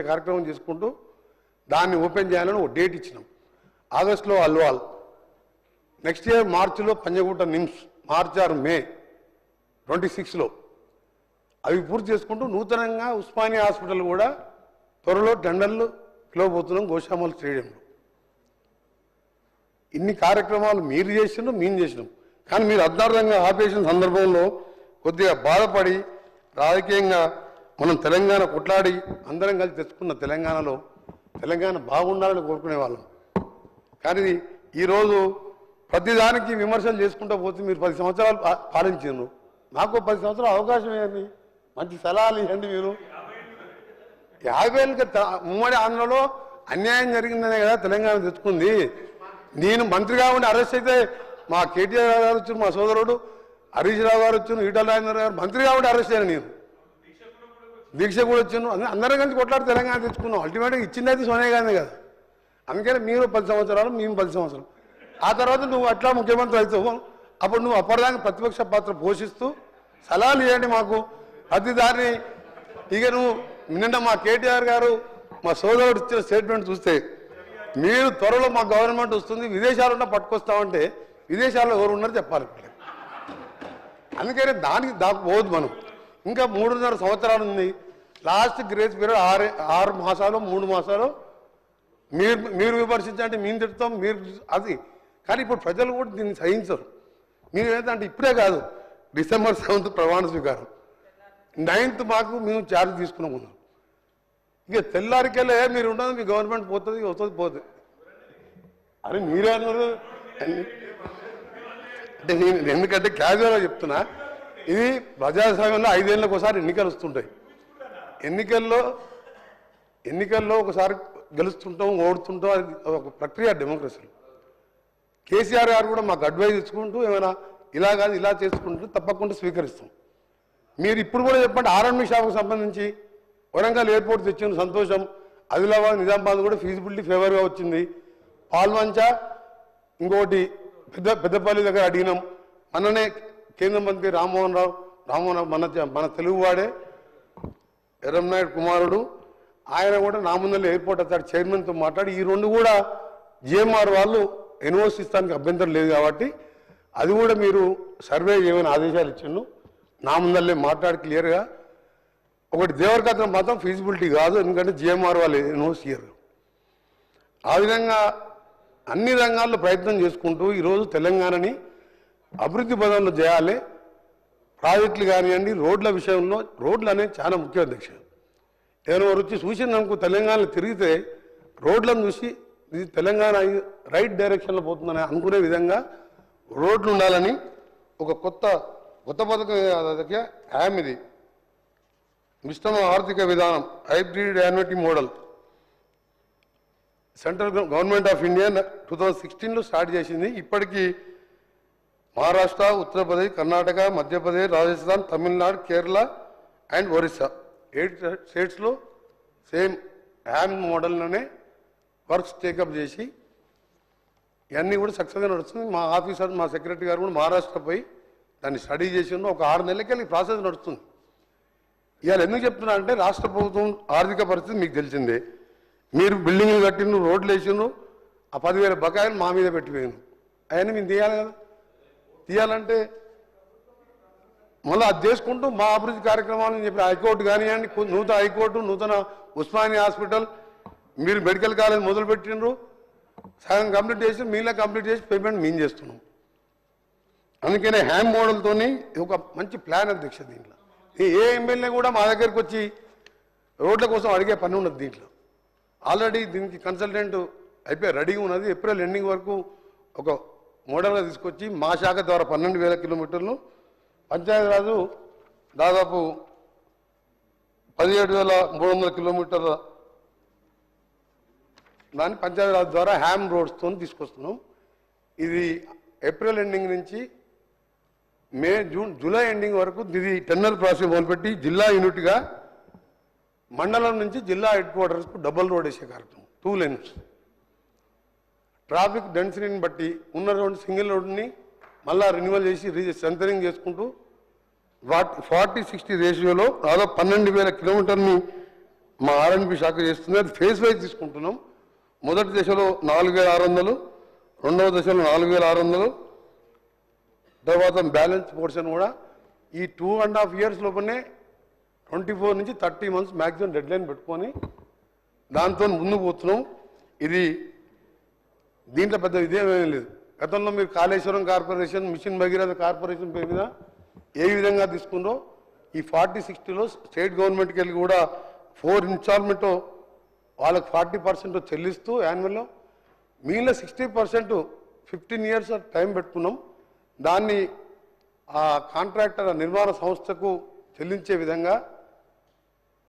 కార్యక్రమం చేసుకుంటూ దాన్ని ఓపెన్ చేయాలని ఒక డేట్ ఇచ్చినాం. ఆగస్టులో అల్వాల్, నెక్స్ట్ ఇయర్ మార్చిలో పంజగుట్ట నిమ్స్, మార్చి ఆర్ మే 26లో అవి పూర్తి చేసుకుంటూ నూతనంగా ఉస్మానియా హాస్పిటల్ కూడా త్వరలో టెండర్లు పిలవబోతున్నాం గోషామల్ స్టేడియంలో. ఇన్ని కార్యక్రమాలు మీరు చేసినాం, మేము చేసినాం. కానీ మీరు అర్ధార్థంగా ఆపేసిన సందర్భంలో కొద్దిగా బాధపడి రాజకీయంగా మనం తెలంగాణ కొట్లాడి అందరం కలిసి తెచ్చుకున్న తెలంగాణలో తెలంగాణ బాగుండాలని కోరుకునే వాళ్ళం. కానీ ఈరోజు ప్రతిదానికి విమర్శలు చేసుకుంటూ పోతే మీరు 10 సంవత్సరాలు పాలించారు, నాకు 10 సంవత్సరాలు అవకాశం ఇవ్వండి, మంచి సలహాలు ఇవ్వండి. మీరు 50 ఏళ్ళకి ఉమ్మడి ఆంధ్రలో అన్యాయం జరిగిందనే కదా తెలంగాణ తెచ్చుకుంది. నేను మంత్రిగా ఉండి అరెస్ట్ అయితే మా కేటీఆర్ గారు వచ్చారు, మా సోదరుడు హరీష్ రావు గారు వచ్చారు, ఈటల రాజేందర్ గారు మంత్రిగా ఉండి అరెస్ట్ అయ్యాను. నేను దీక్ష కూడా వచ్చాను. అందరం కలిసి కొట్లాడి తెలంగాణ తెచ్చుకున్నాం. అల్టిమేట్గా ఇచ్చింది అయితే సోనియా గాంధీ కదా. అందుకని మీరు 10 సంవత్సరాలు, మేము 10 సంవత్సరాలు. ఆ తర్వాత నువ్వు అట్లా ముఖ్యమంత్రి అవుతావు. అప్పుడు నువ్వు అప్పటిదాకా ప్రతిపక్ష పాత్ర పోషిస్తూ సలహాలు ఇవ్వండి మాకు ప్రతిదాన్ని. ఇక నువ్వు నిన్న మా కేటీఆర్ గారు మా సోదరుడు ఇచ్చిన స్టేట్మెంట్ చూస్తే మీరు త్వరలో మా గవర్నమెంట్ వస్తుంది, విదేశాల్లో పట్టుకొస్తామంటే విదేశాల్లో ఎవరు ఉన్నారో చెప్పాలి. అందుకని దానికి పోదు మనం. ఇంకా 3.5 సంవత్సరాలు ఉంది. లాస్ట్ గ్రేస్ పీరియడ్ 6 మాసాలు 3 మాసాలు మీరు విమర్శించంటే మేము తిడతాం, మీరు అది. కానీ ఇప్పుడు ప్రజలు కూడా దీన్ని సహించరు. మీరు ఏంటంటే ఇప్పుడే కాదు, December 7th ప్రమాణ స్వీకారం, 9th మాకు మేము ఛార్జ్ తీసుకున్నాం. ఇక తెల్లారికెళ్ళే మీరు ఉండదు, మీ గవర్నమెంట్ పోతుంది, వస్తుంది, పోతుంది. అరే మీరే అన్నారు అంటే నేను ఎందుకంటే క్యాజువల్గా చెప్తున్నా. ఇది ప్రజాస్వామ్యంలో 5 ఏళ్ళకి ఒకసారి ఎన్నికలు వస్తుంటాయి. ఎన్నికల్లో ఒకసారి గెలుస్తుంటాం, ఓడుతుంటాం, అది ఒక ప్రక్రియ డెమోక్రసీలో. కేసీఆర్ గారు కూడా మాకు అడ్వైజ్ ఇచ్చుకుంటూ ఏమైనా ఇలా కాదు ఇలా చేసుకుంటూ తప్పకుండా స్వీకరిస్తాం. మీరు ఇప్పుడు కూడా చెప్పండి, ఆర్ఎండ్బి షాప్కి సంబంధించి వరంగల్ ఎయిర్పోర్ట్ తెచ్చిన సంతోషం, ఆదిలాబాద్ నిజామాబాద్ కూడా ఫీజిబిలిటీ ఫేవర్గా వచ్చింది. పాల్వంచ ఇంకోటి పెద్దపల్లి దగ్గర అడిగినాం. మననే కేంద్ర మంత్రి రామ్మోహన్ రావు మన తెలుగువాడే ఎర్రంనాయుడు కుమారుడు, ఆయన కూడా నా ముందర ఎయిర్పోర్ట్ అతడు చైర్మన్తో మాట్లాడి ఈ 2 కూడా జిఎంఆర్ వాళ్ళు ఎన్ఓసి ఇస్తానికి అభ్యంతరం లేదు కాబట్టి అది కూడా మీరు సర్వే చేయమని ఆదేశాలు ఇచ్చిండు. నా ముందరలే మాట్లాడి క్లియర్గా. ఒకటి దేవరకథనం మాత్రం ఫీజిబిలిటీ కాదు, ఎందుకంటే జిఎంఆర్ వాళ్ళు ఎన్ఓసి ఇయ్యరు. ఆ విధంగా అన్ని రంగాల్లో ప్రయత్నం చేసుకుంటూ ఈరోజు తెలంగాణని అభివృద్ధి పదంలో చేయాలి. ప్రాజెక్టులు కానివ్వండి, రోడ్ల విషయంలో రోడ్లు అనేది చాలా ముఖ్య అధ్యక్ష. ఏదైనా వచ్చి చూసిందనుకో తెలంగాణలో తిరిగితే రోడ్లను చూసి ఇది తెలంగాణ రైట్ డైరెక్షన్లో పోతుందని అనుకునే విధంగా రోడ్లు ఉండాలని ఒక కొత్త పథకం యామ్ ఇది మిశ్రమ ఆర్థిక విధానం hybrid annuity model central government of India 2016లో స్టార్ట్ చేసింది. ఇప్పటికీ మహారాష్ట్ర, ఉత్తరప్రదేశ్, కర్ణాటక, మధ్యప్రదేశ్, రాజస్థాన్, తమిళనాడు, కేరళ అండ్ ఒరిస్సా 8 స్టేట్స్లో సేమ్ యామ్ మోడల్లోనే వర్క్స్ టేకప్ చేసి ఇవన్నీ కూడా సక్సెస్గా నడుస్తుంది. మా ఆఫీసర్, మా సెక్రటరీ గారు కూడా మహారాష్ట్ర పోయి దాన్ని స్టడీ చేసి ఒక 6 నెలలకి ఈ ప్రాసెస్ నడుస్తుంది. ఇవాళ ఎందుకు చెప్తున్నా అంటే రాష్ట్ర ప్రభుత్వం ఆర్థిక పరిస్థితి మీకు తెలిసిందే. మీరు బిల్డింగ్లు కట్టిండ్రు, రోడ్లు వేసిండ్రు, ఆ 10,000 బకాయిలు మా మీద పెట్టిపోయాను. అవన్నీ మేము తీయాలి కదా. తీయాలంటే మళ్ళీ అది చేసుకుంటూ మా అభివృద్ధి కార్యక్రమాలని చెప్పి హైకోర్టు కానివ్వండి, నూతన హైకోర్టు, నూతన ఉస్మానియా హాస్పిటల్, మీరు మెడికల్ కాలేజ్ మొదలుపెట్టిండ్రు, సగం కంప్లీట్ చేసి మీలా కంప్లీట్ చేసి పేమెంట్ మేము చేస్తున్నాం. అందుకనే హ్యామ్ మోడల్తో ఒక మంచి ప్లాన్ అధ్యక్ష. దీంట్లో ఏ ఎమ్మెల్యే కూడా మా దగ్గరికి వచ్చి రోడ్ల కోసం అడిగే పని ఉన్నది. దీంట్లో ఆల్రెడీ దీనికి కన్సల్టెంట్ అయిపోయి రెడీగా ఉన్నది. ఏప్రిల్ ఎండింగ్ వరకు ఒక మోడల్గా తీసుకొచ్చి మా శాఖ ద్వారా 12,000 కిలోమీటర్లు, పంచాయతీరాజు దాదాపు 17,300 కిలోమీటర్ల దాన్ని పంచాయతీరాజ్ ద్వారా హ్యామ్ రోడ్స్తో తీసుకొస్తున్నాం. ఇది ఏప్రిల్ ఎండింగ్ నుంచి మే, జూన్, జూలై ఎండింగ్ వరకు ఇది టెండర్ ప్రాసెస్ మొదలుపెట్టి జిల్లా యూనిట్గా మండలం నుంచి జిల్లా హెడ్ క్వార్టర్స్కు డబుల్ రోడ్ వేసే కార్యక్రమం, 2 lanes. ట్రాఫిక్ డెన్సిటీని బట్టి ఉన్న రోడ్డు సింగిల్ రోడ్ని మళ్ళీ రెన్యువల్ చేసి స్ట్రెంథనింగ్ చేసుకుంటూ 40-60 రేషియోలో దాదాపు 12,000 కిలోమీటర్ని మా ఆర్ఎండ్బి శాఖ చేస్తుంది. అది ఫేజ్ వైజ్ తీసుకుంటున్నాం. మొదటి దశలో 4,600, రెండవ దశలో 4,600, తర్వాత బ్యాలెన్స్ పోర్షన్ కూడా ఈ 2.5 years లోపలనే 24 నుంచి 30 months మ్యాక్సిమం డెడ్ లైన్ పెట్టుకొని దాంతో ముందుకు పోతున్నాం. ఇది దీంట్లో పెద్ద ఇదేమీ లేదు. గతంలో మీరు Kaleshwaram corporation, mission Bhagiratha corporation పేరు మీద ఏ విధంగా తీసుకుందో ఈ 40-60లో స్టేట్ గవర్నమెంట్కి వెళ్ళి కూడా 4 installment వాళ్ళకి 40% చెల్లిస్తూ యాన్యువల్లో మిగిలిన 60% 15 years టైం పెట్టుకున్నాం. దాన్ని ఆ కాంట్రాక్టర్ నిర్మాణ సంస్థకు చెల్లించే విధంగా